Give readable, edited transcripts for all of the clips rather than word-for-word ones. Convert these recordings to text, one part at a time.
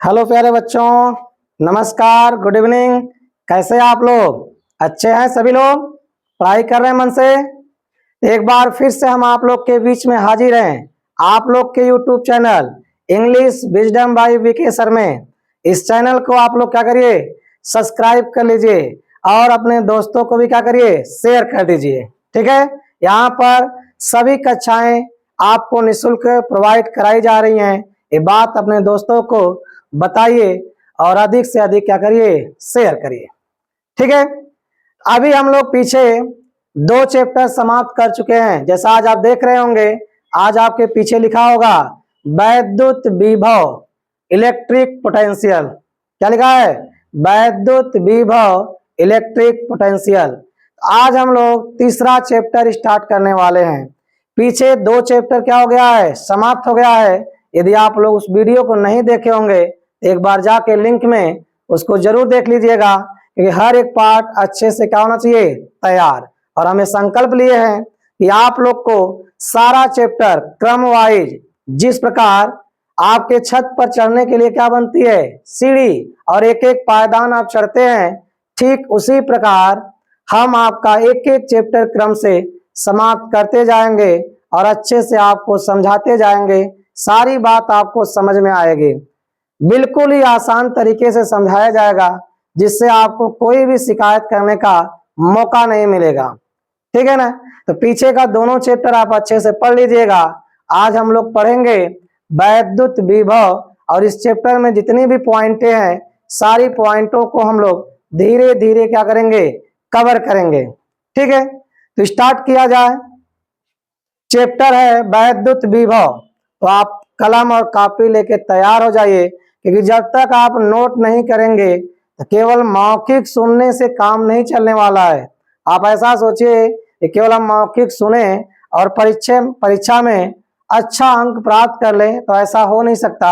Hello प्यारे बच्चों, नमस्कार, गुड इवनिंग। कैसे हैं आप लोग? अच्छे हैं सभी लोग? पढ़ाई कर रहे हैं मन से? एक बार फिर से हम आप लोग के बीच में हाजिर हैं, आप लोग के YouTube channel English Wisdom by VK sir में। इस चैनल को आप लोग क्या करिए, सब्सक्राइब कर लीजिए और अपने दोस्तों को भी क्या करिए, शेयर कर दीजिए। ठीक है, यहाँ पर सभी कक्षाएं आपको निःशुल्क प्रोवाइड कराई जा रही हैं। ये बात अपने दोस्तों को बताइए और अधिक से अधिक क्या करिए, शेयर करिए। ठीक है, अभी हम लोग पीछे 2 चैप्टर समाप्त कर चुके हैं। जैसा आज आप देख रहे होंगे, आज आपके पीछे लिखा होगा वैद्युत विभव, इलेक्ट्रिक पोटेंशियल। क्या लिखा है? वैद्युत विभव, इलेक्ट्रिक पोटेंशियल। आज हम लोग तीसरा चैप्टर स्टार्ट करने वाले हैं। पीछे 2 चैप्टर क्या हो गया है, समाप्त हो गया है। यदि आप लोग उस वीडियो को नहीं देखे होंगे, एक बार जाके लिंक में उसको जरूर देख लीजिएगा, क्योंकि हर एक पार्ट अच्छे से क्या होना चाहिए, तैयार। और हमें संकल्प लिए हैं कि आप लोग को सारा चैप्टर क्रम वाइज, जिस प्रकार आपके छत पर चढ़ने के लिए क्या बनती है, सीढ़ी, और एक एक पायदान आप चढ़ते हैं, ठीक उसी प्रकार हम आपका एक एक चैप्टर क्रम से समाप्त करते जाएंगे और अच्छे से आपको समझाते जाएंगे। सारी बात आपको समझ में आएगी, बिल्कुल ही आसान तरीके से समझाया जाएगा, जिससे आपको कोई भी शिकायत करने का मौका नहीं मिलेगा। ठीक है ना? तो पीछे का दोनों चैप्टर आप अच्छे से पढ़ लीजिएगा। आज हम लोग पढ़ेंगे वैद्युत विभव, और इस चैप्टर में जितनी भी पॉइंटें हैं, सारी पॉइंटों को हम लोग धीरे धीरे क्या करेंगे, कवर करेंगे। ठीक है, तो स्टार्ट किया जाए। चैप्टर है वैद्युत विभव। तो आप कलम और कॉपी लेके तैयार हो जाइए, क्योंकि जब तक आप नोट नहीं करेंगे तो केवल मौखिक सुनने से काम नहीं चलने वाला है। आप ऐसा सोचिए कि केवल हम मौखिक सुने और परीक्षा में अच्छा अंक प्राप्त कर लें, तो ऐसा हो नहीं सकता।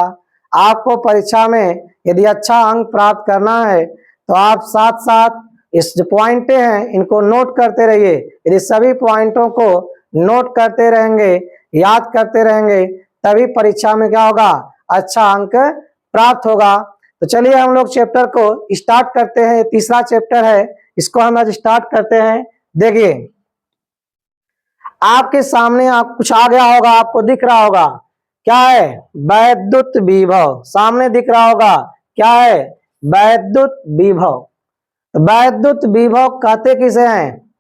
आपको परीक्षा में यदि अच्छा अंक प्राप्त करना है, तो आप साथ साथ इस जो पॉइंटें हैं इनको नोट करते रहिए। यदि सभी पॉइंटों को नोट करते रहेंगे, याद करते रहेंगे, तभी परीक्षा में क्या होगा, अच्छा अंक प्राप्त होगा। तो चलिए हम लोग चैप्टर को स्टार्ट करते हैं। तीसरा चैप्टर है, इसको हम आज स्टार्ट करते हैं। देखिए, आपके सामने आप कुछ आ गया होगा, आपको दिख रहा होगा, क्या है, वैद्युत विभव। सामने दिख रहा होगा, क्या है, वैद्युत विभव। वैद्युत विभव कहते किसे हैं,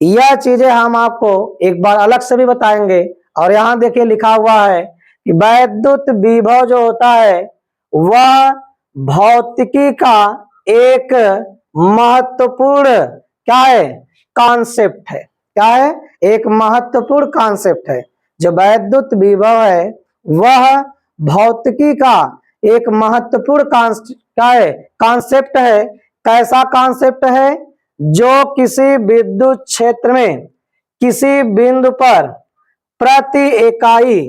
यह चीजें हम आपको एक बार अलग से भी बताएंगे। और यहाँ देखिए लिखा हुआ है कि वैद्युत विभव जो होता है वह भौतिकी का एक महत्वपूर्ण क्या है, कॉन्सेप्ट है। क्या है, एक महत्वपूर्ण कॉन्सेप्ट है। जो वैद्युत विभव है वह भौतिकी का एक महत्वपूर्ण क्या है, कॉन्सेप्ट है। कैसा कॉन्सेप्ट है? जो किसी विद्युत क्षेत्र में किसी बिंदु पर प्रति इकाई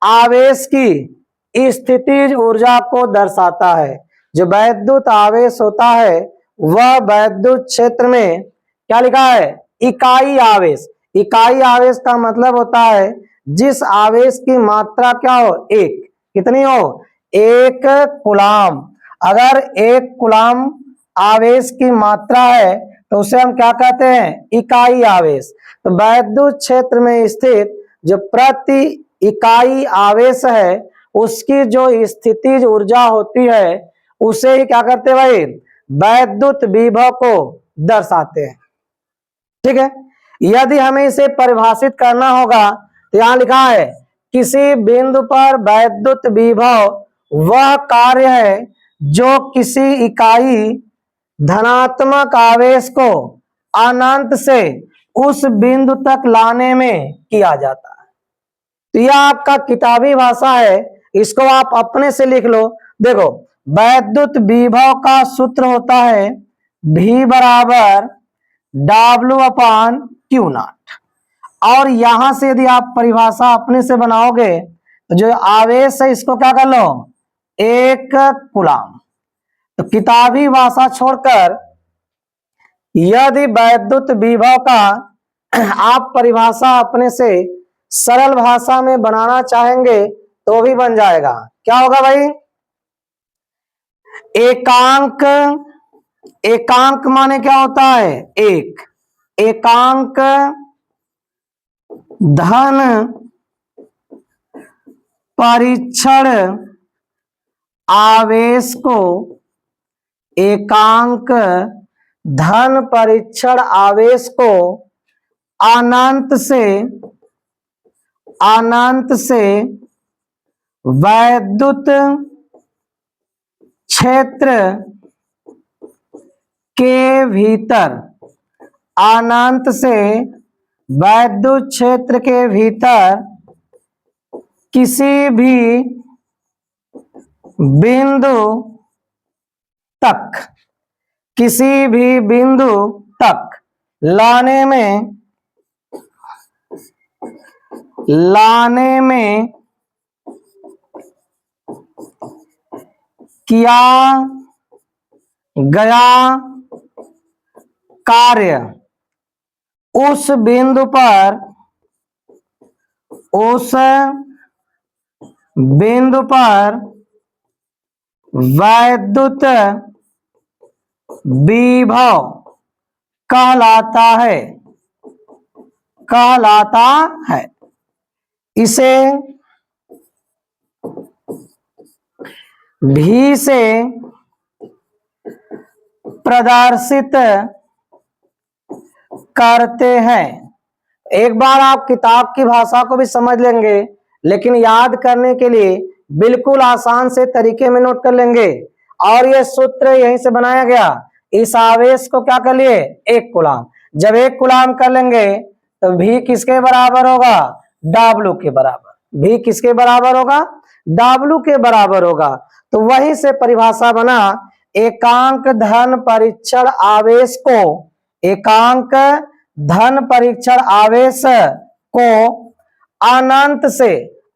आवेश की स्थितिज ऊर्जा को दर्शाता है। जो वैद्युत आवेश होता है वह वैद्युत क्षेत्र में क्या लिखा है, इकाई आवेश। इकाई आवेश का मतलब होता है जिस आवेश की मात्रा क्या हो, एक। कितनी हो, 1 कूलाम। अगर 1 कूलाम आवेश की मात्रा है तो उसे हम क्या कहते हैं, इकाई आवेश। तो वैद्युत क्षेत्र में स्थित जो प्रति इकाई आवेश है उसकी जो स्थितिज ऊर्जा होती है उसे ही क्या करते हैं भाई, वैद्युत विभव को दर्शाते हैं। ठीक है, यदि हमें इसे परिभाषित करना होगा तो यहाँ लिखा है, किसी बिंदु पर वैद्युत विभव वह कार्य है जो किसी इकाई धनात्मक आवेश को अनंत से उस बिंदु तक लाने में किया जाता है। तो यह आपका किताबी भाषा है, इसको आप अपने से लिख लो। देखो, वैद्युत विभव का सूत्र होता है V बराबर W/Q0। और यहां से यदि आप परिभाषा अपने से बनाओगे तो जो आवेश है इसको क्या कर लो, 1 कूलाम। तो किताबी भाषा छोड़कर यदि वैद्युत विभव का आप परिभाषा अपने से सरल भाषा में बनाना चाहेंगे तो भी बन जाएगा। क्या होगा भाई, एकांक, एकांक माने क्या होता है? एक। एकांक धन परीक्षण आवेश को, एकांक धन परीक्षण आवेश को अनंत से वैद्युत क्षेत्र के भीतर, अनंत से वैद्युत क्षेत्र के भीतर किसी भी बिंदु तक, किसी भी बिंदु तक लाने में किया गया कार्य उस बिंदु पर वैद्युत विभव कहलाता है। इसे भी से प्रदर्शित करते हैं। एक बार आप किताब की भाषा को भी समझ लेंगे, लेकिन याद करने के लिए बिल्कुल आसान से तरीके में नोट कर लेंगे। और ये सूत्र यहीं से बनाया गया। इस आवेश को क्या कर लिए? एक कूलाम। जब एक कूलाम कर लेंगे तो भी किसके बराबर होगा? W के बराबर। भी किसके बराबर होगा? W के बराबर होगा। तो वहीं से परिभाषा बना, एकांक धन परीक्षण आवेश को, एकांक धन परीक्षण आवेश को अनंत से,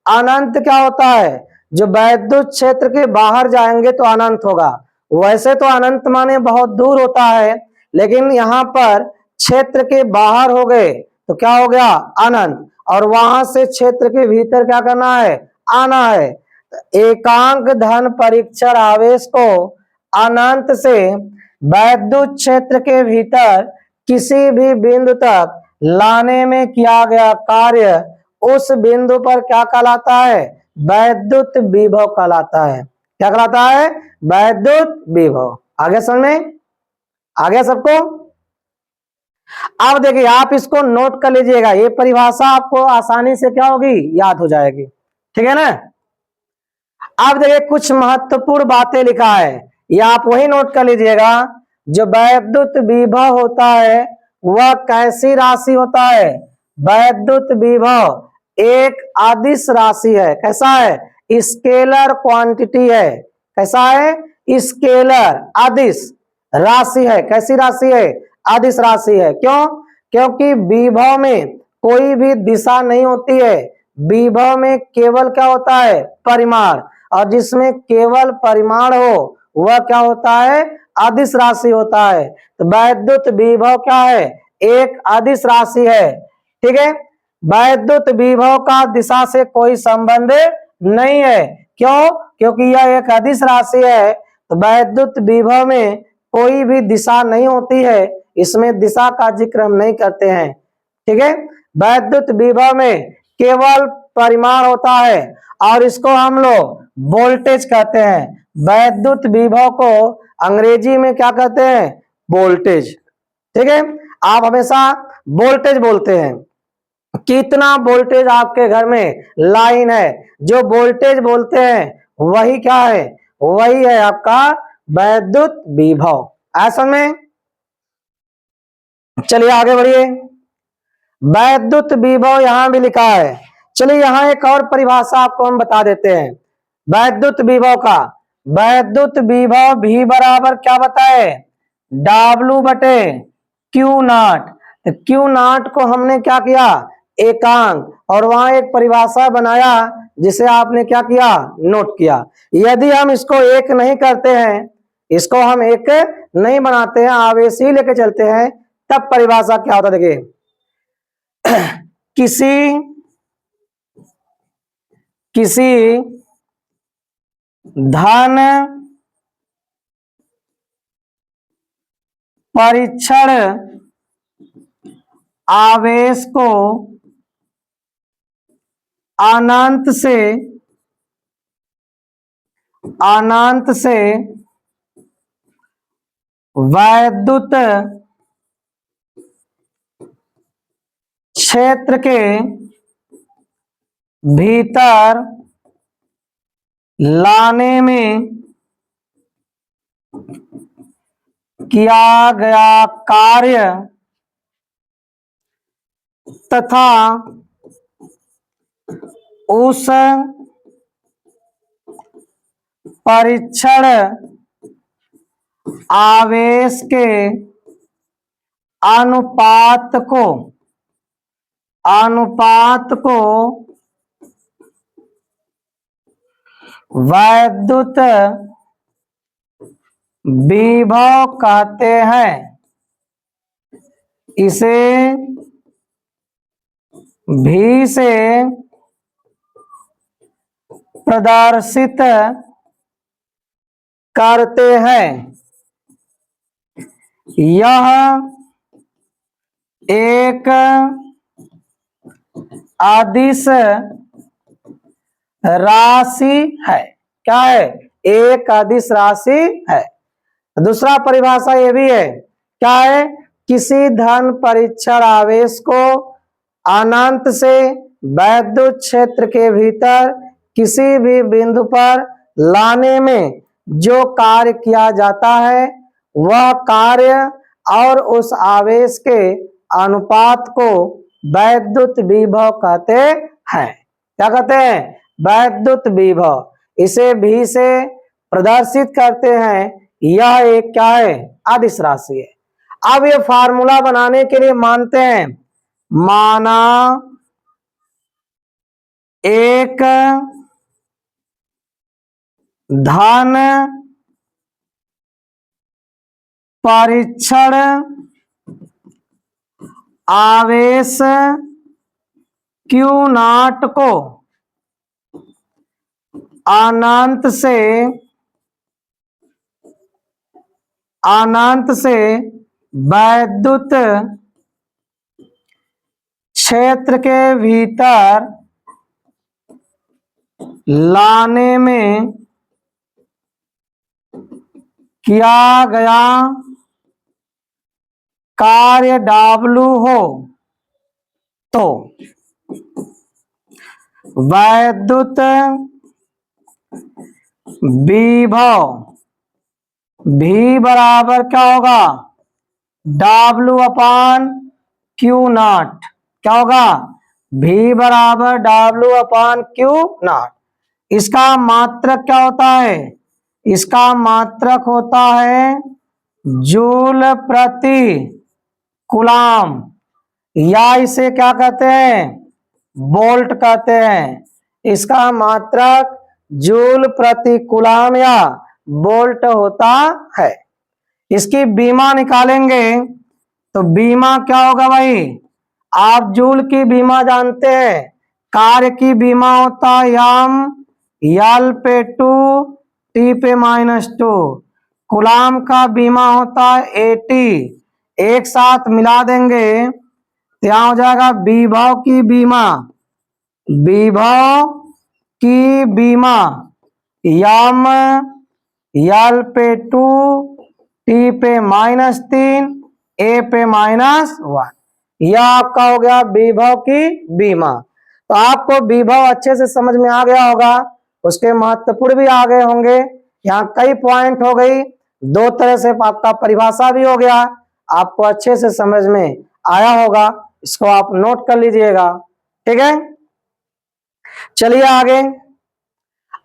अनंत क्या होता है? जो वैद्युत क्षेत्र के बाहर जाएंगे तो अनंत होगा। वैसे तो अनंत माने बहुत दूर होता है, लेकिन यहाँ पर क्षेत्र के बाहर हो गए तो क्या हो गया? अनंत। और वहां से क्षेत्र के भीतर क्या करना है? आना है। एकांक धन परीक्षण आवेश को अनंत से वैद्युत क्षेत्र के भीतर किसी भी बिंदु तक लाने में किया गया कार्य उस बिंदु पर क्या कहलाता है? वैद्युत विभव कहलाता है। क्या कहलाता है? वैद्युत विभव। आगे समझ में आ गया सबको? अब देखिए, आप इसको नोट कर लीजिएगा। ये परिभाषा आपको आसानी से क्या होगी? याद हो जाएगी। ठीक है ना? अब देखिए, कुछ महत्वपूर्ण बातें लिखा है, ये आप वही नोट कर लीजिएगा। जो वैद्युत विभव होता है वह कैसी राशि होता है? वैद्युत विभव एक अदिश राशि है। कैसा है? स्केलर क्वांटिटी है। कैसा है? स्केलर अदिश राशि है। कैसी राशि है? अदिश राशि है। क्यों? क्योंकि विभव में कोई भी दिशा नहीं होती है। विभव में केवल क्या होता है? परिमाण। और जिसमें केवल परिमाण हो वह क्या होता है? अदिश राशि होता है। तो वैद्युत विभव क्या है? एक अदिश राशि है। ठीक है? वैद्युत विभव का दिशा से कोई संबंध नहीं है। क्यों? क्योंकि यह एक अदिश राशि है। तो वैद्युत विभव में कोई भी दिशा नहीं होती है, इसमें दिशा का जिक्र हम नहीं करते हैं। ठीक है? वैद्युत विभव में केवल परिमाण होता है और इसको हम लोग वोल्टेज कहते हैं। वैद्युत विभव को अंग्रेजी में क्या कहते हैं? वोल्टेज। ठीक है? आप हमेशा वोल्टेज बोलते हैं। कितना वोल्टेज आपके घर में लाइन है, जो वोल्टेज बोलते हैं वही क्या है? वही है आपका वैद्युत विभव। ऐसा में चलिए आगे बढ़िए। वैद्युत विभव यहां भी लिखा है। चलिए यहां एक और परिभाषा आपको हम बता देते हैं वैद्युत विभव का। वैद्युत विभव भी बराबर क्या बताए? W बटे क्यू नॉट। तो क्यू नॉट को हमने क्या किया? एकांक। और वहां एक परिभाषा बनाया जिसे आपने क्या किया? नोट किया। यदि हम इसको एक नहीं करते हैं, इसको हम एक नहीं बनाते हैं, आवेश ही लेके चलते हैं, तब परिभाषा क्या होता? देखिए, किसी धन परीक्षण आवेश को अनंत से वैद्युत क्षेत्र के भीतर लाने में किया गया कार्य तथा उस परीक्षण आवेश के अनुपात को वैद्युत विभव कहते हैं। इसे भी से प्रदर्शित करते हैं। यह एक अदिश राशि है। क्या है? एक अदिश राशि है। दूसरा परिभाषा ये भी है, क्या है? किसी धन परीक्षण आवेश को अनंत से वैद्युत क्षेत्र के भीतर किसी भी बिंदु पर लाने में जो कार्य किया जाता है वह कार्य और उस आवेश के अनुपात को वैद्युत विभव कहते हैं। क्या कहते हैं? वैद्युत विभव। इसे भी से प्रदर्शित करते हैं। यह एक क्या है? अदिश राशि है। अब ये फार्मूला बनाने के लिए मानते हैं, माना एक धन परीक्षण आवेश Q0 को अनंत से वैद्युत क्षेत्र के भीतर लाने में किया गया कार्य W हो तो वैद्युत विभव भी बराबर क्या होगा? W/Q0। क्या होगा? भी बराबर W/Q0। इसका मात्रक क्या होता है? इसका मात्रक होता है जूल प्रति कूलाम, या इसे क्या कहते हैं? वोल्ट कहते हैं। इसका मात्रक जूल प्रति कूलाम या वोल्ट होता है। इसकी बीमा निकालेंगे तो बीमा क्या होगा भाई? आप जूल की बीमा जानते हैं, कार्य की बीमा होता है L/2 T/-2, कूलाम का बीमा होता है AT। एक साथ मिला देंगे तो यहां हो जाएगा विभव की बीमा यम L/2 T/-3 A/-1। यह आपका हो गया विभव की बीमा। तो आपको विभव अच्छे से समझ में आ गया होगा, उसके महत्वपूर्ण भी आ गए होंगे। यहाँ कई पॉइंट हो गई, दो तरह से आपका परिभाषा भी हो गया, आपको अच्छे से समझ में आया होगा। इसको आप नोट कर लीजिएगा, ठीक है। चलिए आगे।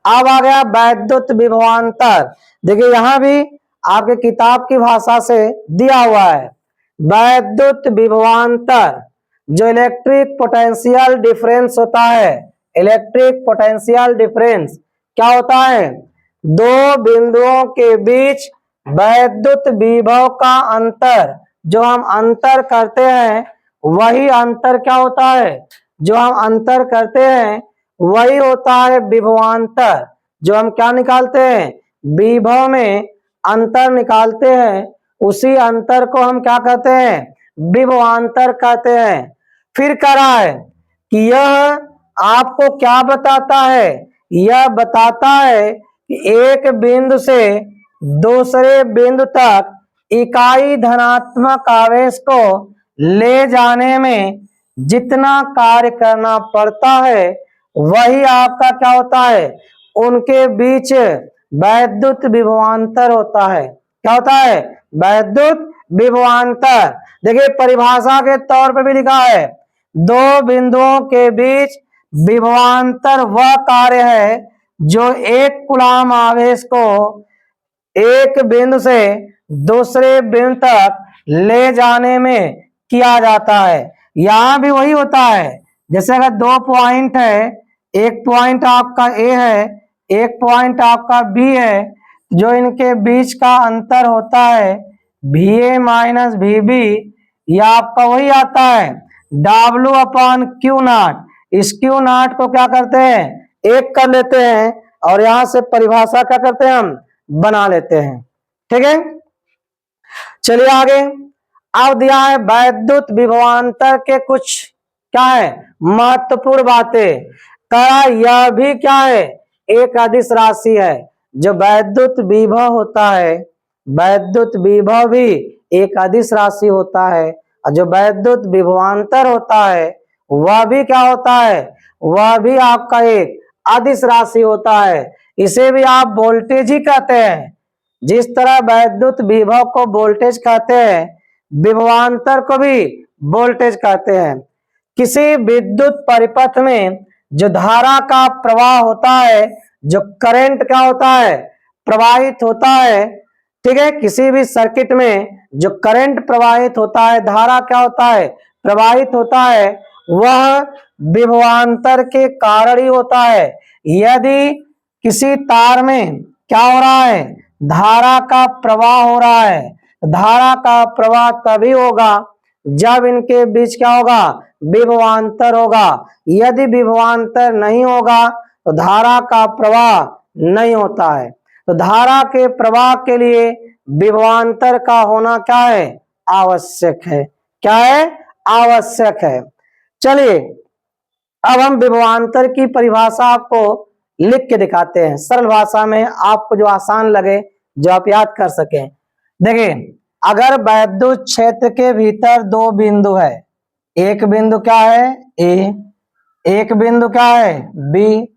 अब आ गया वैद्युत विभवांतर। देखिए यहां भी आपके किताब की भाषा से दिया हुआ है वैद्युत विभवांतर, जो इलेक्ट्रिक पोटेंशियल डिफरेंस होता है। इलेक्ट्रिक पोटेंशियल डिफरेंस क्या होता है? दो बिंदुओं के बीच वैद्युत विभव का अंतर, जो हम अंतर करते हैं वही अंतर क्या होता है? जो हम अंतर करते हैं वही होता है विभवांतर। जो हम क्या निकालते हैं? विभव में अंतर निकालते हैं उसी अंतर को हम क्या कहते हैं, विभवांतर कहते हैं। फिर कह रहा है कि यह आपको क्या बताता है, यह बताता है कि एक बिंदु से दूसरे बिंदु तक इकाई धनात्मक आवेश को ले जाने में जितना कार्य करना पड़ता है वही आपका क्या होता है, उनके बीच वैद्युत विभवांतर होता है। क्या होता है, वैद्युत विभवांतर। देखिए परिभाषा के तौर पे भी लिखा है, दो बिंदुओं के बीच विभवांतर वह कार्य है जो एक कूलाम आवेश को एक बिंदु से दूसरे बिंदु तक ले जाने में किया जाता है। यहां भी वही होता है, जैसे अगर दो पॉइंट है, एक पॉइंट आपका ए है, एक पॉइंट आपका बी है, जो इनके बीच का अंतर होता है भी ए माइनस भी बी, यह आपका वही आता है W अपॉन क्यू नॉट। इस क्यू नॉट को क्या करते हैं, एक कर लेते हैं और यहां से परिभाषा क्या करते हैं, हम बना लेते हैं। ठीक है, चलिए आगे। अब दिया है वैद्युत विभवांतर के कुछ क्या है महत्वपूर्ण बातें। कहा यह भी क्या है, एक अदिश राशि है। जो वैद्युत विभव होता है, वैद्युत विभव भी एक अदिश राशि होता है, और जो वैद्युत विभवांतर होता है वह भी क्या होता है, वह भी आपका एक अदिश राशि होता है। इसे भी आप वोल्टेज ही कहते हैं। जिस तरह वैद्युत विभव को वोल्टेज कहते हैं, विभवांतर को भी वोल्टेज कहते हैं। किसी विद्युत परिपथ में जो धारा का प्रवाह होता है, जो करंट क्या होता है, प्रवाहित होता है। ठीक है, किसी भी सर्किट में जो करंट प्रवाहित होता है, धारा क्या होता है, प्रवाहित होता है, वह विभवांतर के कारण ही होता है। यदि किसी तार में क्या हो रहा है, धारा का प्रवाह हो रहा है, धारा का प्रवाह तभी होगा जब इनके बीच क्या होगा, विभवांतर होगा। यदि विभवांतर नहीं होगा तो धारा का प्रवाह नहीं होता है। तो धारा के प्रवाह के लिए विभवांतर का होना क्या है, आवश्यक है। क्या है, आवश्यक है। चलिए अब हम विभवांतर की परिभाषा आपको लिख के दिखाते हैं, सरल भाषा में, आपको जो आसान लगे, जो आप याद कर सकें। देखिए अगर वैद्युत क्षेत्र के भीतर दो बिंदु है, एक बिंदु क्या है ए, एक बिंदु क्या है बी,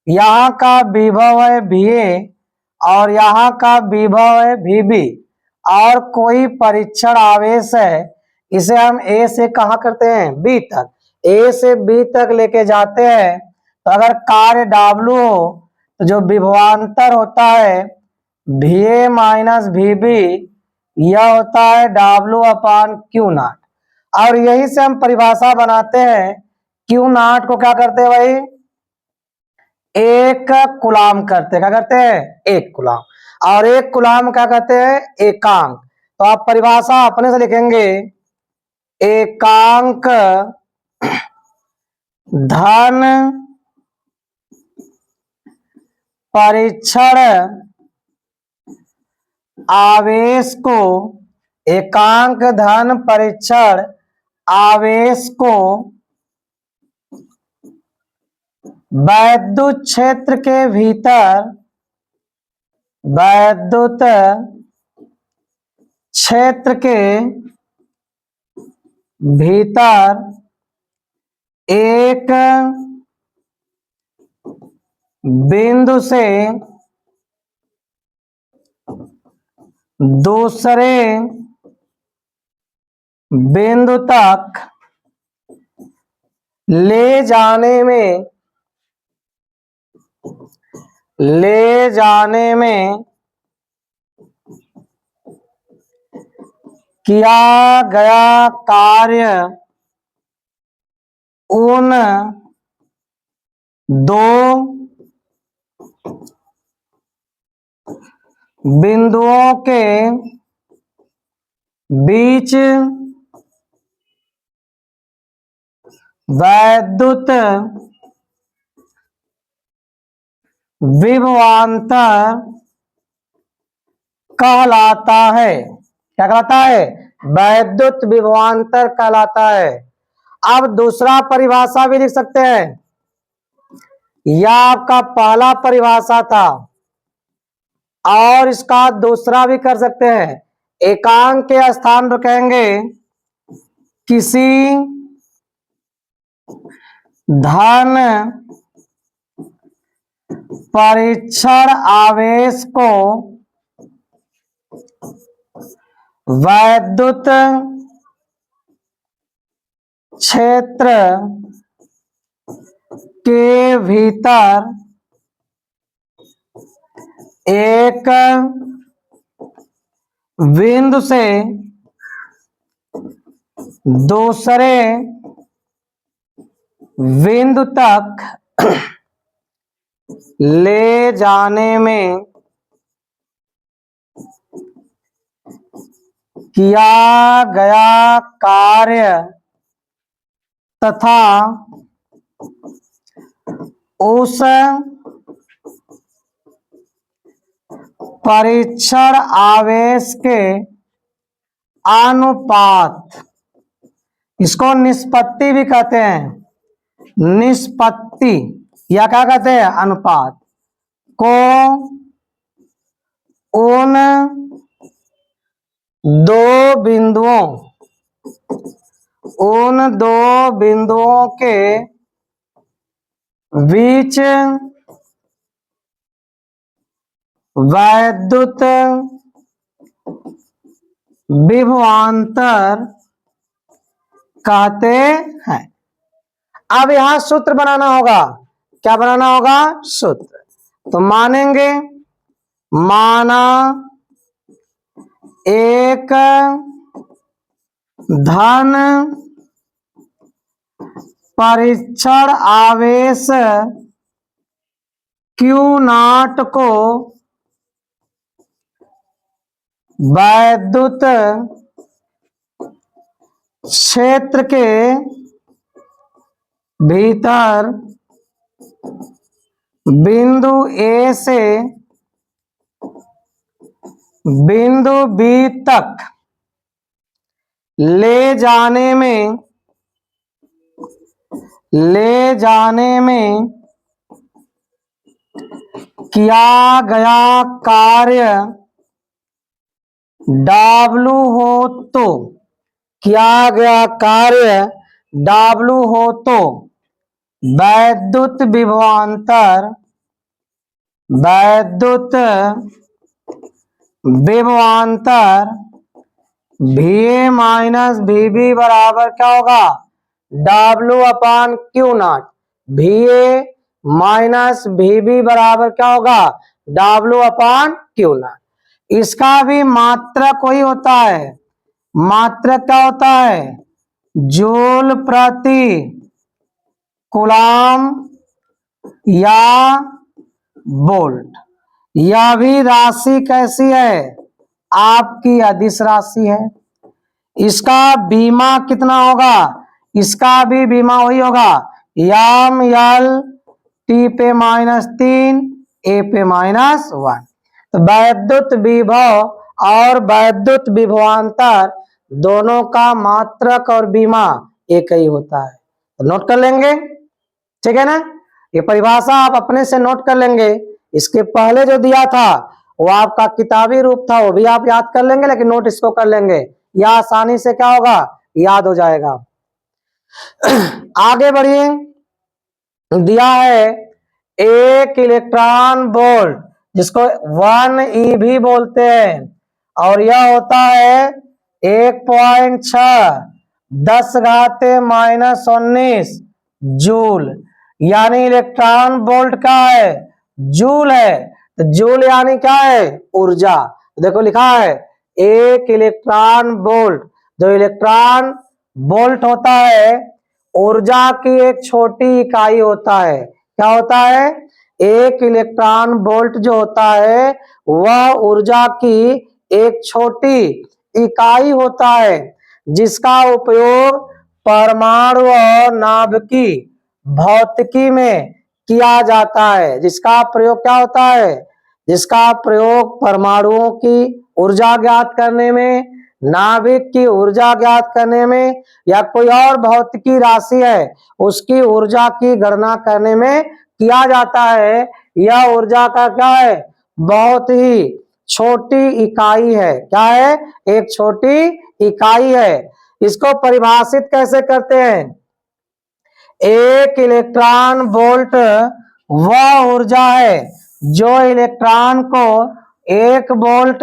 यहाँ का विभव है भी ए और यहाँ का विभव है भी बी, और कोई परीक्षण आवेश है, इसे हम ए से कहा करते हैं बी तक, ए से बी तक लेके जाते हैं। तो अगर कार्य W हो तो जो विभवांतर होता है भी ए माइनस भी बी, यह होता है W अपान क्यू नॉट। और यही से हम परिभाषा बनाते हैं, क्यू नॉट को क्या करते हैं भाई, एक कूलाम करते, क्या करते हैं, एक कूलाम, और एक कूलाम क्या कहते हैं, एकांक। तो आप परिभाषा अपने से लिखेंगे, एकांक धन परीक्षण आवेश को, एकांक धन परीक्षण आवेश को वैद्युत क्षेत्र के भीतर, वैद्युत क्षेत्र के भीतर एक बिंदु से दूसरे बिंदु तक ले जाने में किया गया कार्य उन दो बिंदुओं के बीच वैद्युत विभवांतर कहलाता है। क्या कहलाता है? वैद्युत विभवांतर कहलाता है। अब दूसरा परिभाषा भी लिख सकते हैं, यह आपका पहला परिभाषा था, और इसका दूसरा भी कर सकते हैं। एकांक के स्थान पर कहेंगे किसी धन परीक्षण आवेश को वैद्युत क्षेत्र के भीतर एक बिंदु से दूसरे बिंदु तक ले जाने में किया गया कार्य तथा उस परीक्षण आवेश के अनुपात, इसको निष्पत्ति भी कहते हैं, निष्पत्ति या क्या कहते हैं? अनुपात को उन दो बिंदुओं के बीच वैद्युत विभवांतर कहते हैं। अब यहां सूत्र बनाना होगा। क्या बनाना होगा? सूत्र। तो मानेंगे, माना एक धन परीक्षण आवेश Q0 को वैद्युत क्षेत्र के भीतर बिंदु A से बिंदु B तक ले जाने में किया गया कार्य W हो तो, किया गया कार्य W हो तो वैद्युत विभवांतर VA माइनस VB बराबर क्या होगा? W अपान Q0। VA माइनस VB बराबर क्या होगा? W अपान Q0। इसका भी मात्रक वही होता है। मात्रक क्या होता है? जूल प्रति कूलम या वोल्ट। यह भी राशि कैसी है? आपकी अदिश राशि है। इसका बीमा कितना होगा? इसका भी बीमा वही होगा, यम यल टी पे -3 ए पे -1। तो वैद्युत विभव और वैद्युत विभवांतर दोनों का मात्रक और बीमा एक ही होता है। तो नोट कर लेंगे, ठीक है ना? ये परिभाषा आप अपने से नोट कर लेंगे। इसके पहले जो दिया था वो आपका किताबी रूप था, वो भी आप याद कर लेंगे, लेकिन नोट इसको कर लेंगे, यह आसानी से क्या होगा? याद हो जाएगा। आगे बढ़िए, दिया है एक इलेक्ट्रॉन वोल्ट, जिसको 1 भी बोलते हैं, और यह होता है 1.6 10⁻⁻19 जूल। यानी इलेक्ट्रॉन वोल्ट क्या है? जूल है। तो जूल यानी क्या है? ऊर्जा। देखो लिखा है एक इलेक्ट्रॉन वोल्ट। जो इलेक्ट्रॉन वोल्ट होता है ऊर्जा की एक छोटी इकाई होता है। क्या होता है? एक इलेक्ट्रॉन वोल्ट जो होता है वह ऊर्जा की एक छोटी इकाई होता है, जिसका उपयोग परमाणु और नाभिकी भौतिकी में किया जाता है। जिसका प्रयोग क्या होता है? जिसका प्रयोग परमाणुओं की ऊर्जा ज्ञात करने में, नाभिक की ऊर्जा ज्ञात करने में या कोई और भौतिकी राशि है उसकी ऊर्जा की गणना करने में किया जाता है। यह ऊर्जा का क्या है, बहुत ही छोटी इकाई है। क्या है, एक छोटी इकाई है। इसको परिभाषित कैसे करते हैं, एक इलेक्ट्रॉन वोल्ट वह ऊर्जा है जो इलेक्ट्रॉन को एक वोल्ट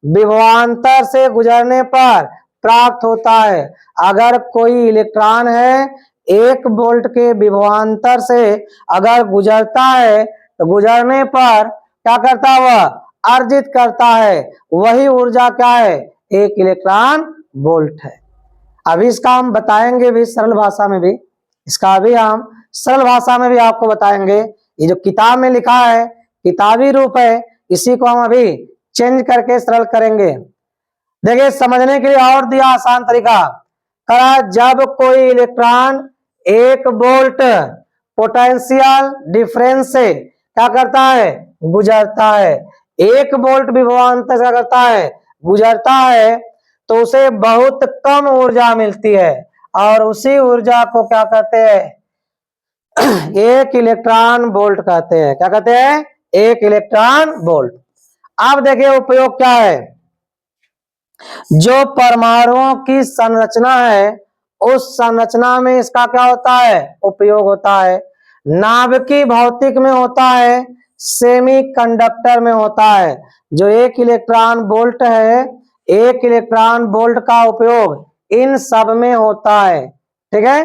विभवांतर से गुजरने पर प्राप्त होता है। अगर कोई इलेक्ट्रॉन है एक वोल्ट के विभवांतर से अगर गुजरता है तो गुजरने पर क्या करता है, वह अर्जित करता है। वही ऊर्जा क्या है, एक इलेक्ट्रॉन वोल्ट है। अभी इसका हम बताएंगे भी सरल भाषा में भी, इसका अभी हम सरल भाषा में भी आपको बताएंगे। ये जो किताब में लिखा है किताबी रूप है, इसी को हम अभी चेंज करके सरल करेंगे। देखिए समझने के लिए और दिया आसान तरीका, कहा जब कोई इलेक्ट्रॉन एक वोल्ट पोटेंशियल डिफरेंस से क्या करता है, गुजरता है, एक वोल्ट विभवांतर से क्या करता है, गुजरता है, तो उसे बहुत कम ऊर्जा मिलती है और उसी ऊर्जा को क्या कहते हैं, एक इलेक्ट्रॉन वोल्ट कहते हैं। क्या कहते हैं, एक इलेक्ट्रॉन वोल्ट। अब देखिए उपयोग क्या है, जो परमाणुओं की संरचना है उस संरचना में इसका क्या होता है, उपयोग होता है। नाभिकीय भौतिक में होता है, सेमीकंडक्टर में होता है। जो एक इलेक्ट्रॉन वोल्ट है, एक इलेक्ट्रॉन वोल्ट का उपयोग इन सब में होता है। ठीक है,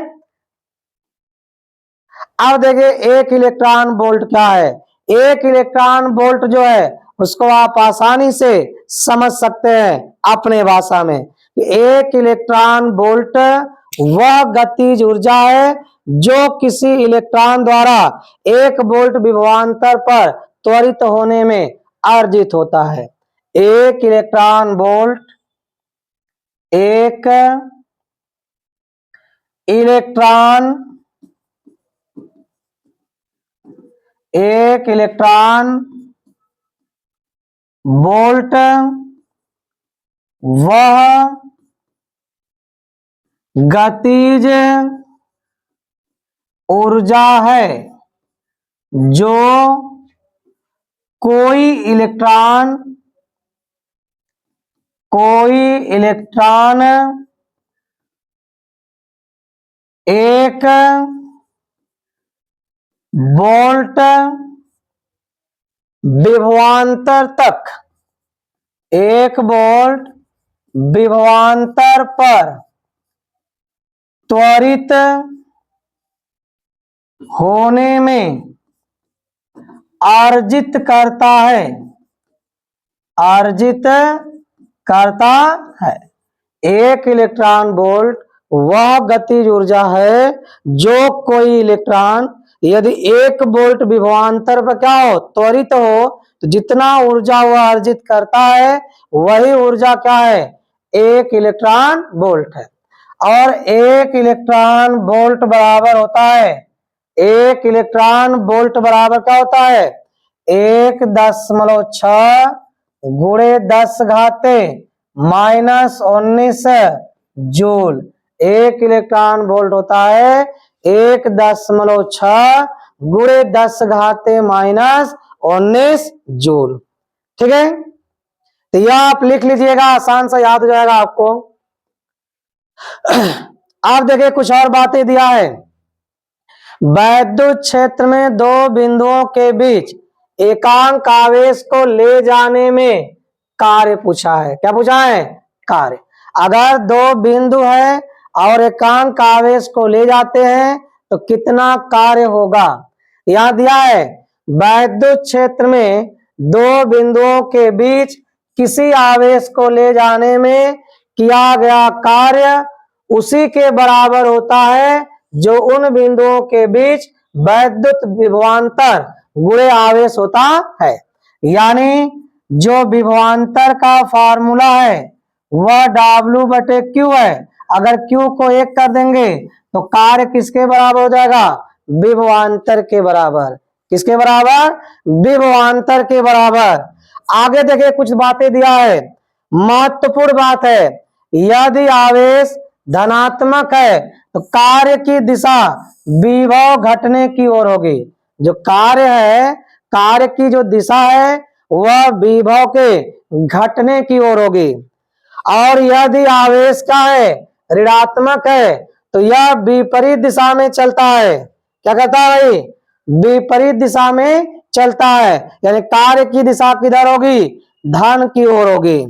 अब देखिए एक इलेक्ट्रॉन वोल्ट क्या है। एक इलेक्ट्रॉन वोल्ट जो है उसको आप आसानी से समझ सकते हैं अपने भाषा में। एक इलेक्ट्रॉन वोल्ट वह गतिज ऊर्जा है जो किसी इलेक्ट्रॉन द्वारा एक वोल्ट विभवांतर पर त्वरित होने में अर्जित होता है। एक इलेक्ट्रॉन वोल्ट एक इलेक्ट्रॉन वोल्ट वह गतिज ऊर्जा है जो कोई इलेक्ट्रॉन एक वोल्ट विभवांतर तक, एक वोल्ट विभवांतर पर त्वरित होने में अर्जित करता है, अर्जित करता है। एक इलेक्ट्रॉन वोल्ट वह गतिज ऊर्जा है जो कोई इलेक्ट्रॉन यदि एक वोल्ट विभवांतर पर क्या हो, त्वरित हो, तो जितना ऊर्जा वह अर्जित करता है वही ऊर्जा क्या है, एक इलेक्ट्रॉन वोल्ट है। और एक इलेक्ट्रॉन वोल्ट बराबर होता है, एक इलेक्ट्रॉन वोल्ट बराबर क्या होता है, 1.6 गुणे 10 घाते -19 जूल। एक इलेक्ट्रॉन वोल्ट होता है 1.6 गुणे 10 घाते -19 जूल। ठीक है, तो यह आप लिख लीजिएगा, आसान से याद हो जाएगा आपको। आप देखिए कुछ और बातें दिया है, वैद्युत क्षेत्र में दो बिंदुओं के बीच एकांक आवेश को ले जाने में कार्य पूछा है। क्या पूछा है, कार्य। अगर दो बिंदु है और एकांक आवेश को ले जाते हैं तो कितना कार्य होगा। यहां दिया है वैद्युत क्षेत्र में दो बिंदुओं के बीच किसी आवेश को ले जाने में किया गया कार्य उसी के बराबर होता है जो उन बिंदुओं के बीच वैद्युत विभवांतर गुणे आवेश होता है। यानी जो विभवांतर का फॉर्मूला है वह W/Q है। अगर Q को 1 कर देंगे तो कार्य किसके बराबर हो जाएगा, विभवांतर के बराबर। किसके बराबर, विभवांतर के बराबर। आगे देखिए कुछ बातें दिया है, महत्वपूर्ण बात है, यदि आवेश धनात्मक है तो कार्य की दिशा विभव घटने की ओर होगी। जो कार्य है, कार्य की जो दिशा है वह विभव के घटने की ओर होगी। और यदि आवेश क्या है, ऋणात्मक है, तो यह विपरीत दिशा में चलता है। क्या कहता है भाई, विपरीत दिशा में चलता है, यानी कार्य की दिशा किधर होगी, धन की ओर होगी।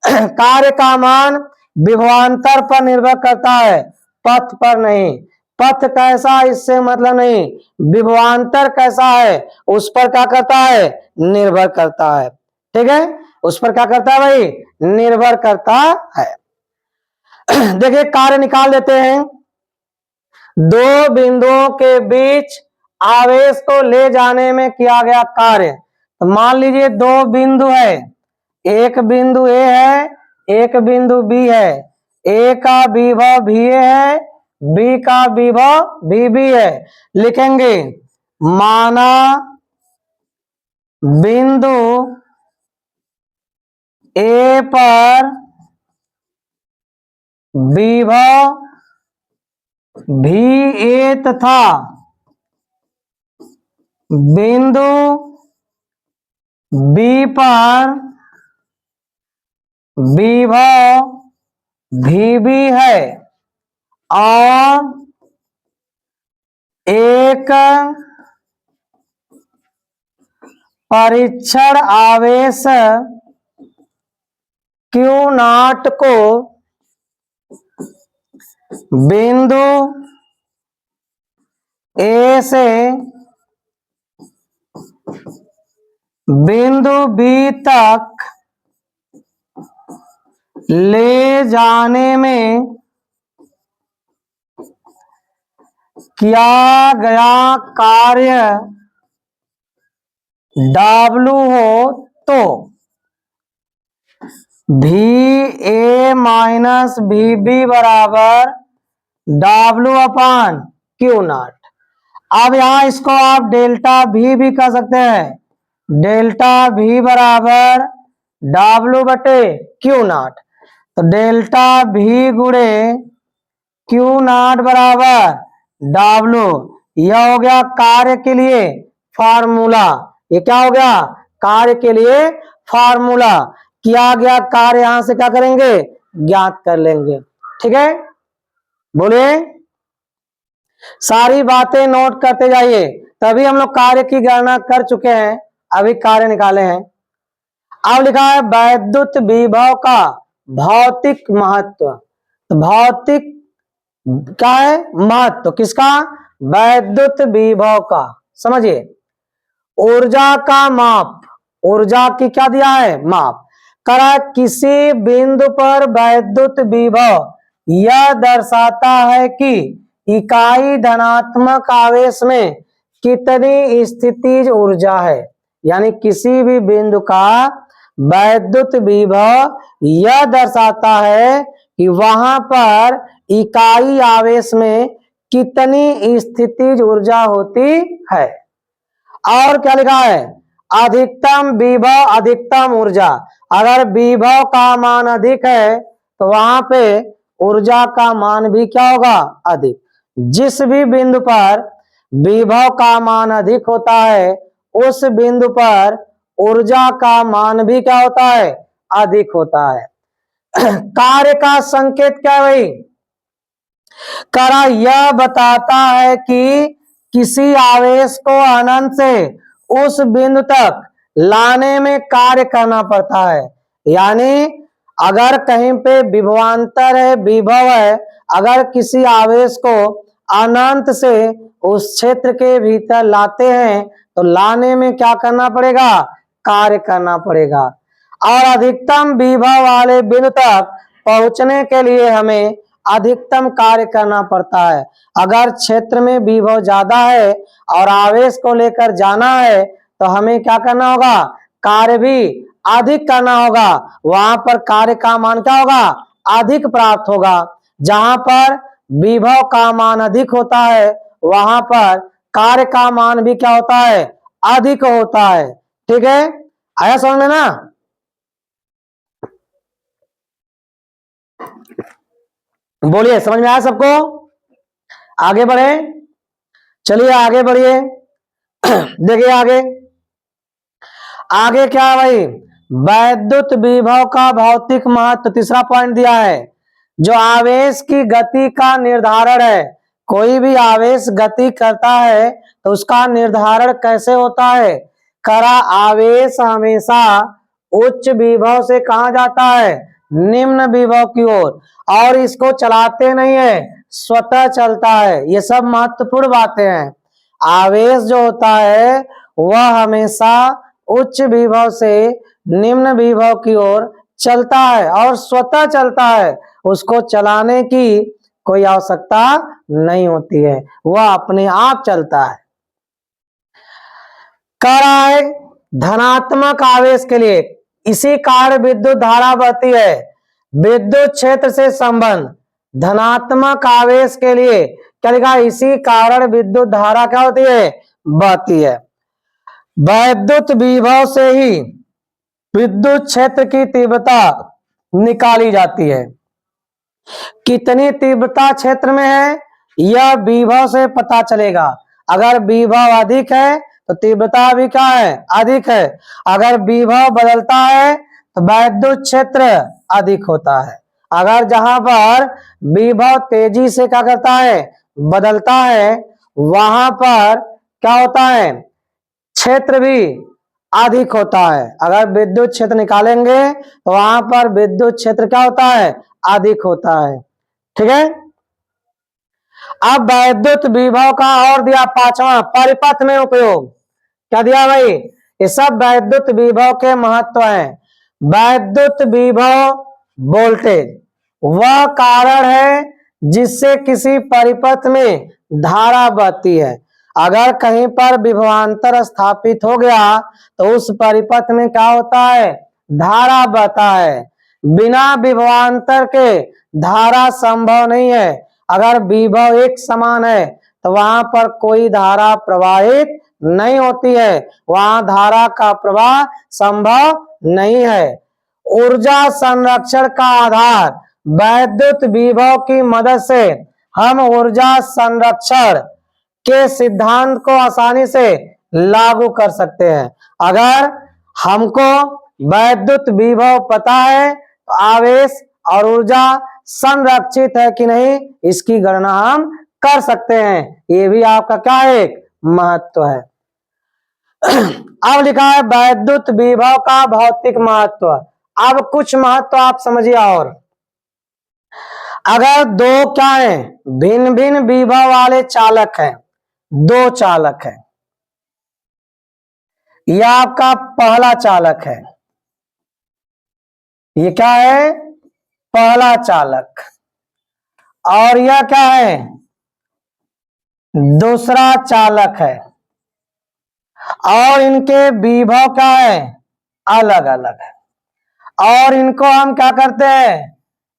कार्य का मान विभवांतर पर निर्भर करता है, पथ पर नहीं। पथ कैसा इससे मतलब नहीं, विभवांतर कैसा है उस पर क्या करता है, निर्भर करता है। ठीक है, उस पर क्या करता है भाई, निर्भर करता है। देखिए कार्य निकाल देते हैं। दो बिंदुओं के बीच आवेश को ले जाने में किया गया कार्य। तो मान लीजिए दो बिंदु है, एक बिंदु ए है, एक बिंदु बी है। ए का विभव भी है, बी का विभव भी है। लिखेंगे माना बिंदु ए पर विभव भी ए तथा बिंदु बी पर विभव भी है और एक परीक्षण आवेश Q0 को बिंदु ए से बिंदु बी तक ले जाने में किया गया कार्य W हो तो भी ए माइनस भी बी बराबर W/Q0। अब यहां इसको आप डेल्टा भी कह सकते हैं। डेल्टा भी बराबर W/Q0। तो डेल्टा भी गुणे Q0 बराबर W। यह हो गया कार्य के लिए फार्मूला। ये क्या हो गया, कार्य के लिए फार्मूला। किया गया कार्य यहां से क्या करेंगे, ज्ञात कर लेंगे। ठीक है, बोलिए, सारी बातें नोट करते जाइए। तभी हम लोग कार्य की गणना कर चुके हैं, अभी कार्य निकाले हैं। अब लिखा है वैद्युत विभव का भौतिक महत्व। तो भौतिक क्या है, महत्व किसका, वैद्युत विभव का। समझिए, ऊर्जा का माप, ऊर्जा की क्या दिया है, माप करा। किसी बिंदु पर वैद्युत विभव यह दर्शाता है कि इकाई धनात्मक आवेश में कितनी स्थितिज ऊर्जा है। यानी किसी भी बिंदु का वैद्युत विभव यह दर्शाता है कि वहां पर इकाई आवेश में कितनी स्थितिज ऊर्जा होती है। और क्या लिखा है, अधिकतम विभव अधिकतम ऊर्जा। अगर विभव का मान अधिक है तो वहां पे ऊर्जा का मान भी क्या होगा, अधिक। जिस भी बिंदु पर विभव का मान अधिक होता है उस बिंदु पर ऊर्जा का मान भी क्या होता है, अधिक होता है। कार्य का संकेत क्या है भाई, करा यह बताता है कि किसी आवेश को अनंत से उस बिंदु तक लाने में कार्य करना पड़ता है। यानी अगर कहीं पे विभवांतर है, विभव है, अगर किसी आवेश को अनंत से उस क्षेत्र के भीतर लाते हैं तो लाने में क्या करना पड़ेगा, कार्य करना पड़ेगा। और अधिकतम विभव वाले बिंदु तक पहुंचने के लिए हमें अधिकतम कार्य करना पड़ता है। अगर क्षेत्र में विभव ज्यादा है और आवेश को लेकर जाना है तो हमें क्या करना होगा, कार्य भी अधिक करना होगा। वहां पर कार्य का मान क्या होगा, अधिक प्राप्त होगा। जहां पर विभव का मान अधिक होता है वहां पर कार्य का मान भी क्या होता है, अधिक होता है। ठीक है, आया समझ में ना। बोलिए, समझ में आया सबको? आगे बढ़े, चलिए आगे बढ़िए। देखिए आगे, आगे क्या है भाई, वैद्युत विभव का भौतिक महत्व, तीसरा पॉइंट दिया है, जो आवेश की गति का निर्धारण है। कोई भी आवेश गति करता है तो उसका निर्धारण कैसे होता है? करा आवेश हमेशा उच्च विभव से कहा जाता है, निम्न विभव की ओर, और इसको चलाते नहीं है, स्वतः चलता है। ये सब महत्वपूर्ण बातें हैं। आवेश जो होता है वह हमेशा उच्च विभव से निम्न विभव की ओर चलता है और स्वतः चलता है, उसको चलाने की कोई आवश्यकता नहीं होती है, वह अपने आप चलता है। कह रहा है धनात्मक आवेश के लिए इसी कारण विद्युत धारा बहती है। विद्युत क्षेत्र से संबंध, धनात्मक आवेश के लिए क्या लिखा, इसी कारण विद्युत धारा क्या होती है, बहती है। वैद्युत विभव से ही विद्युत क्षेत्र की तीव्रता निकाली जाती है। कितनी तीव्रता क्षेत्र में है यह विभव से पता चलेगा। अगर विभव अधिक है तो तीव्रता भी क्या है, अधिक है। अगर विभव बदलता है तो वैद्युत क्षेत्र अधिक होता है। अगर जहां पर विभव तेजी से क्या करता है, बदलता है, वहां पर क्या होता है, क्षेत्र भी अधिक होता है। अगर विद्युत क्षेत्र निकालेंगे तो वहां पर विद्युत क्षेत्र क्या होता है, अधिक होता है। ठीक है। अब वैद्युत विभव का और दिया पांचवा, परिपथ में उपयोग। क्या दिया भाई, ये सब वैद्युत विभव के महत्व हैं। वैद्युत विभव वोल्टेज वह कारण है जिससे किसी परिपथ में धारा बहती है। अगर कहीं पर विभवांतर स्थापित हो गया तो उस परिपथ में क्या होता है, धारा बहता है। बिना विभवांतर के धारा संभव नहीं है। अगर विभव एक समान है तो वहां पर कोई धारा प्रवाहित नहीं होती है, वहां धारा का प्रवाह संभव नहीं है। ऊर्जा संरक्षण का आधार, वैद्युत विभव की मदद से हम ऊर्जा संरक्षण के सिद्धांत को आसानी से लागू कर सकते हैं। अगर हमको वैद्युत विभव पता है तो आवेश और ऊर्जा संरक्षित है कि नहीं इसकी गणना हम कर सकते हैं। ये भी आपका क्या एक महत्व है। अब लिखा है वैद्युत विभव का भौतिक महत्व। अब कुछ महत्व आप समझिए। और अगर दो क्या है, भिन्न भिन्न विभव वाले चालक हैं, दो चालक है, यह आपका पहला चालक है, ये क्या है, पहला चालक, और यह क्या है, दूसरा चालक है, और इनके विभव क्या है, अलग अलग है। और इनको हम क्या करते हैं,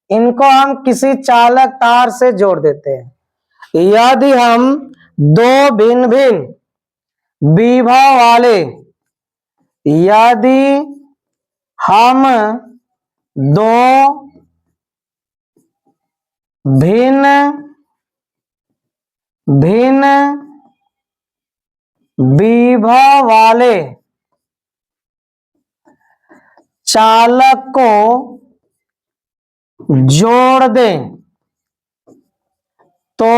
इनको हम किसी चालक तार से जोड़ देते हैं। यदि हम दो भिन्न भिन्न विभव वाले, यदि हम दो भिन्न भिन्न विभव वाले चालक को जोड़ दें तो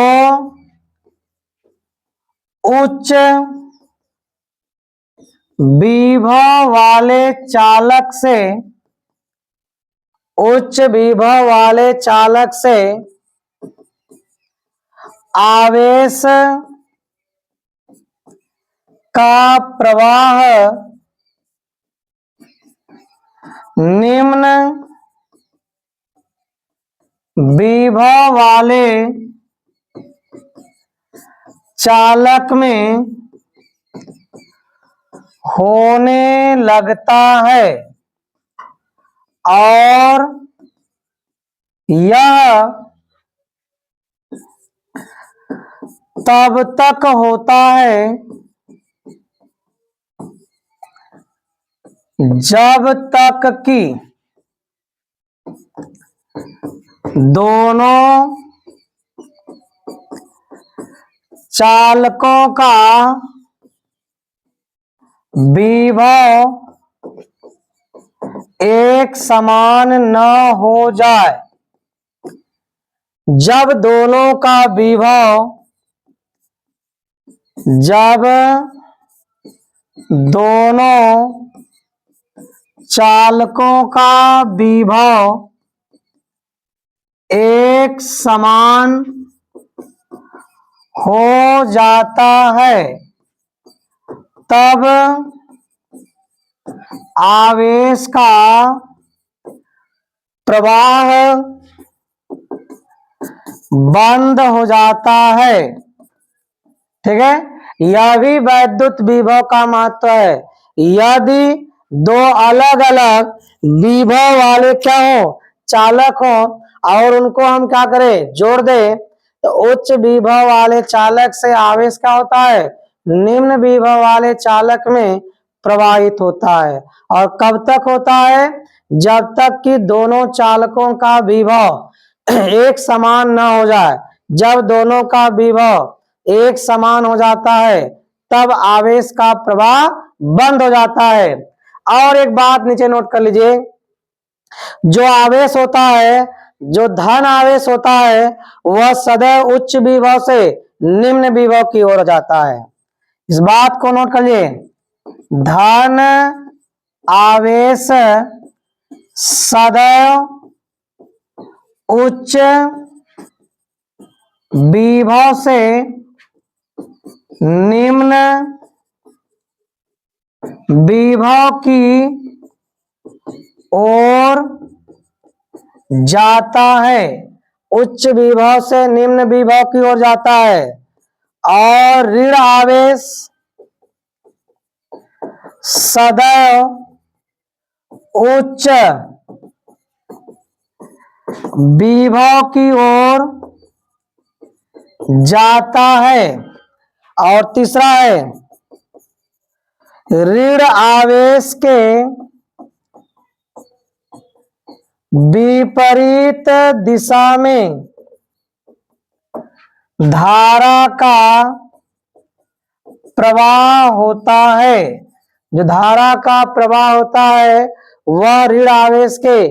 उच्च विभव वाले चालक से, उच्च विभव वाले चालक से आवेश का प्रवाह निम्न विभव वाले चालक में होने लगता है, और यह तब तक होता है जब तक कि दोनों चालकों का विभव एक समान न हो जाए। जब दोनों का विभव जब दोनों चालकों का विभव एक समान हो जाता है तब आवेश का प्रवाह बंद हो जाता है। ठीक है, यह भी वैद्युत विभव का महत्व है। यदि दो अलग अलग विभव वाले क्या हो, चालक हो, और उनको हम क्या करें, जोड़ दें, तो उच्च विभव वाले चालक से आवेश क्या होता है, निम्न विभव वाले चालक में प्रवाहित होता है। और कब तक होता है, जब तक कि दोनों चालकों का विभव एक समान न हो जाए। जब दोनों का विभव एक समान हो जाता है तब आवेश का प्रवाह बंद हो जाता है। और एक बात नीचे नोट कर लीजिए, जो आवेश होता है, जो धन आवेश होता है, वह सदैव उच्च विभव से निम्न विभव की ओर जाता है। इस बात को नोट कर लीजिए, धन आवेश सदैव उच्च विभव से निम्न विभव की ओर जाता है। उच्च विभव से निम्न विभव की ओर जाता है। और ऋण आवेश सदैव उच्च विभव की ओर जाता है। और तीसरा है, ऋण आवेश के विपरीत दिशा में धारा का प्रवाह होता है। जो धारा का प्रवाह होता है वह ऋण आवेश के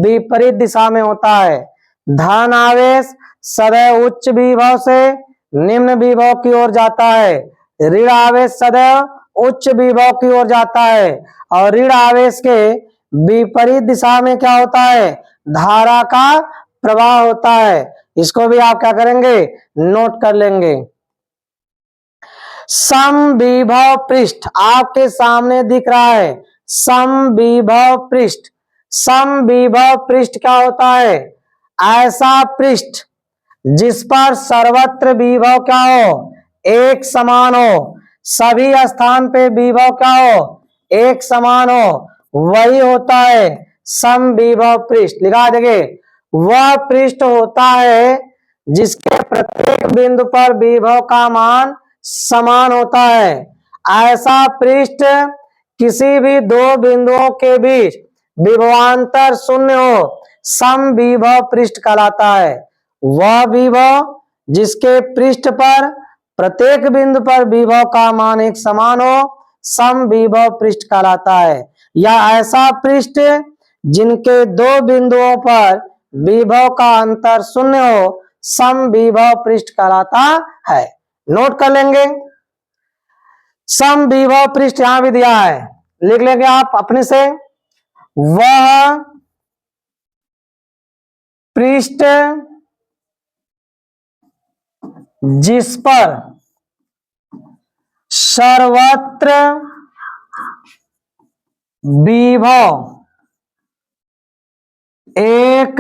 विपरीत दिशा में होता है। धन आवेश सदैव उच्च विभव से निम्न विभव की ओर जाता है। ऋण आवेश सदैव उच्च विभव की ओर जाता है। और ऋण आवेश के विपरीत दिशा में क्या होता है, धारा का प्रवाह होता है। इसको भी आप क्या करेंगे, नोट कर लेंगे। समविभव पृष्ठ आपके सामने दिख रहा है, समविभव पृष्ठ। समविभव पृष्ठ क्या होता है, ऐसा पृष्ठ जिस पर सर्वत्र विभव क्या हो, एक समान हो। सभी स्थान पे विभव क्या हो, एक समान हो, वही होता है समविभव पृष्ठ। लिखा देखिए, वह पृष्ठ होता है जिसके प्रत्येक बिंदु पर विभव का मान समान होता है। ऐसा पृष्ठ किसी भी दो बिंदुओं के बीच विभवांतर शून्य हो, समविभव पृष्ठ कहलाता है। वह विभव जिसके पृष्ठ पर प्रत्येक बिंदु पर विभव का मान एक समान हो, समविभव पृष्ठ कहलाता है। या ऐसा पृष्ठ जिनके दो बिंदुओं पर विभव का अंतर शून्य हो, समविभव पृष्ठ कहलाता है। नोट कर लेंगे, समविभव पृष्ठ यहां भी दिया है, लिख लेंगे आप अपने से। वह पृष्ठ जिस पर सर्वत्र विभव एक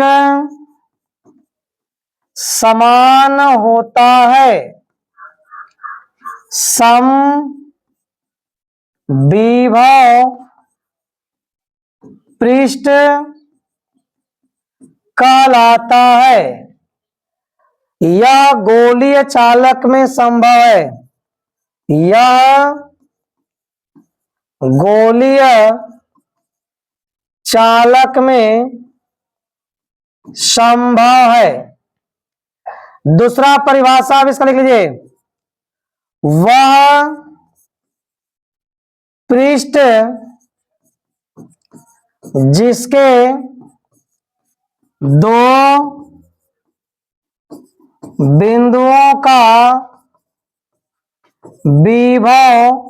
समान होता है, समविभव पृष्ठ कहलाता है। यह गोलीय चालक में संभव है। यह गोलीय चालक में संभव है। दूसरा परिभाषा आप इसका लिख लीजिए, वह पृष्ठ जिसके दो बिंदुओं का विभव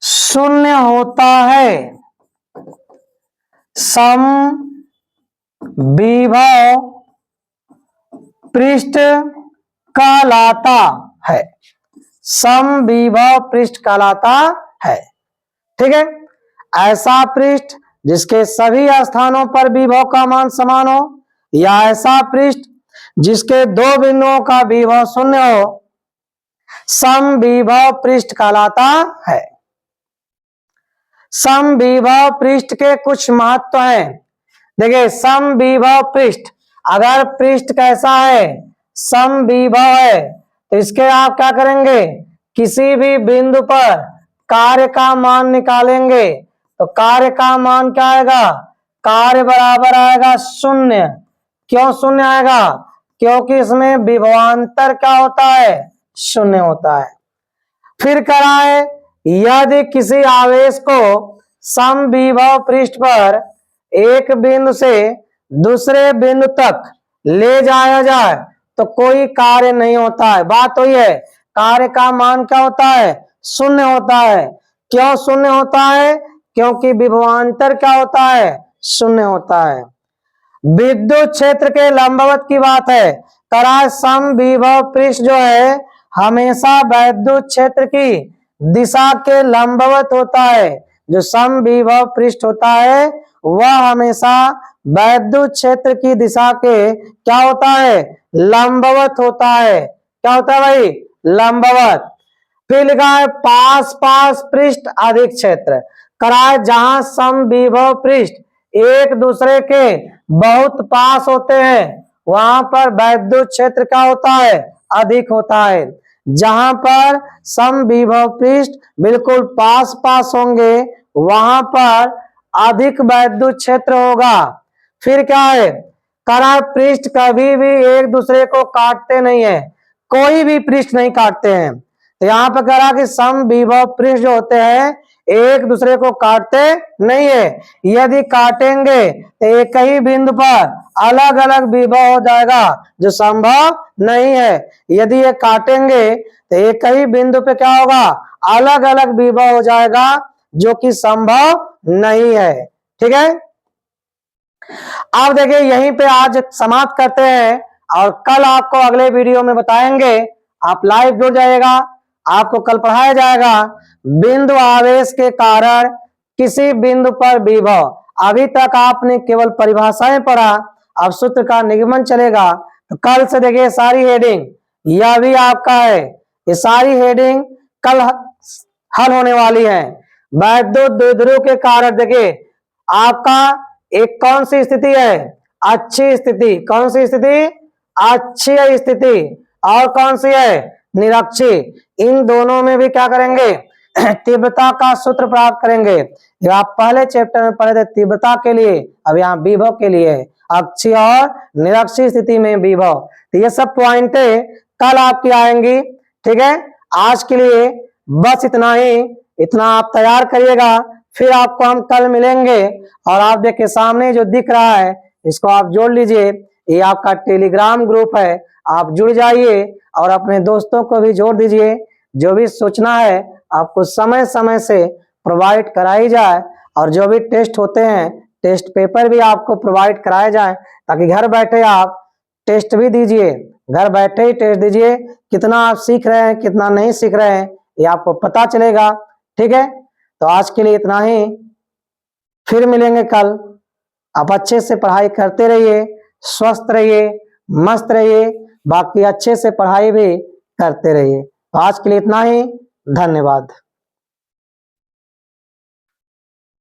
शून्य होता है, समविभव पृष्ठ कहलाता है। समविभव पृष्ठ कहलाता है। ठीक है, ऐसा पृष्ठ जिसके सभी स्थानों पर विभव का मान समान हो, या ऐसा पृष्ठ जिसके दो बिंदुओं का विभव शून्य हो, समविभव पृष्ठ कहलाता है। समविभव पृष्ठ के कुछ महत्व हैं। देखिए, समविभव पृष्ठ, अगर पृष्ठ कैसा है, समविभव है, तो इसके आप क्या करेंगे, किसी भी बिंदु पर कार्य का मान निकालेंगे तो कार्य का मान क्या आएगा, कार्य बराबर आएगा शून्य। क्यों शून्य आएगा, क्योंकि इसमें विभवांतर क्या होता है, शून्य होता है। फिर कराए, यदि किसी आवेश को समविभव पृष्ठ पर एक बिंदु से दूसरे बिंदु तक ले जाया जाए तो कोई कार्य नहीं होता है। बात वही है, कार्य का मान क्या होता है, शून्य होता है। क्यों शून्य होता है, क्योंकि विभवांतर क्या होता है, शून्य होता है। विद्युत क्षेत्र के लंबवत की बात है, कराए समविभव पृष्ठ जो है हमेशा विद्युत क्षेत्र की दिशा के लंबवत होता है। जो समविभव पृष्ठ होता है वह हमेशा विद्युत क्षेत्र की दिशा के क्या होता है, लंबवत होता है। क्या होता है भाई, लंबवत। फिर लिखा है पास पास पृष्ठ अधिक क्षेत्र, कराए जहां समविभव पृष्ठ एक दूसरे के बहुत पास होते हैं वहां पर विद्युत क्षेत्र क्या होता है, अधिक होता है। जहां पर समविभव पृष्ठ बिल्कुल पास पास होंगे वहां पर अधिक विद्युत क्षेत्र होगा। फिर क्या है, करा पृष्ठ कभी भी एक दूसरे को काटते नहीं है, कोई भी पृष्ठ नहीं काटते हैं। तो यहाँ पर कह रहा कि समविभव पृष्ठ जो होते हैं एक दूसरे को काटते नहीं है। यदि काटेंगे तो एक ही बिंदु पर अलग अलग विभव हो जाएगा जो संभव नहीं है। यदि ये काटेंगे तो एक ही बिंदु पे क्या होगा, अलग अलग विभव हो जाएगा जो कि संभव नहीं है। ठीक है, अब देखिए यहीं पे आज समाप्त करते हैं और कल आपको अगले वीडियो में बताएंगे। आप लाइव जुड़ जाइएगा, आपको कल पढ़ाया जाएगा बिंदु आवेश के कारण किसी बिंदु पर विभव। अभी तक आपने केवल परिभाषाएं पढ़ा, अब सूत्र का निगमन चलेगा। तो कल से देखिए सारी हेडिंग यह भी आपका है, ये सारी हेडिंग कल हल होने वाली है। विद्युत द्विध्रुव के कारण देखिए आपका एक कौन सी स्थिति है, अच्छी स्थिति। कौन सी स्थिति, अच्छी स्थिति। और कौन सी है, निरक्षी। इन दोनों में भी क्या करेंगे, तीव्रता का सूत्र प्राप्त करेंगे। जो आप पहले चैप्टर में पढ़े थे तीव्रता के लिए, अब यहाँ विभव के लिए, अक्षीय और निरक्षीय स्थिति में विभव। तो ये सब पॉइंटे कल आपकी आएंगी। ठीक है, आज के लिए बस इतना ही, इतना आप तैयार करिएगा, फिर आपको हम कल मिलेंगे। और आप देखिए सामने जो दिख रहा है इसको आप जोड़ लीजिए, ये आपका टेलीग्राम ग्रुप है, आप जुड़ जाइए और अपने दोस्तों को भी जोड़ दीजिए। जो भी सूचना है आपको समय समय से प्रोवाइड कराई जाए, और जो भी टेस्ट होते हैं टेस्ट पेपर भी आपको प्रोवाइड कराए जाए, ताकि घर बैठे आप टेस्ट भी दीजिए, घर बैठे ही टेस्ट दीजिए। कितना आप सीख रहे हैं कितना नहीं सीख रहे हैं ये आपको पता चलेगा। ठीक है, तो आज के लिए इतना ही, फिर मिलेंगे कल। आप अच्छे से पढ़ाई करते रहिए, स्वस्थ रहिए, मस्त रहिए, बाकी अच्छे से पढ़ाई भी करते रहिए। तो आज के लिए इतना ही, धन्यवाद।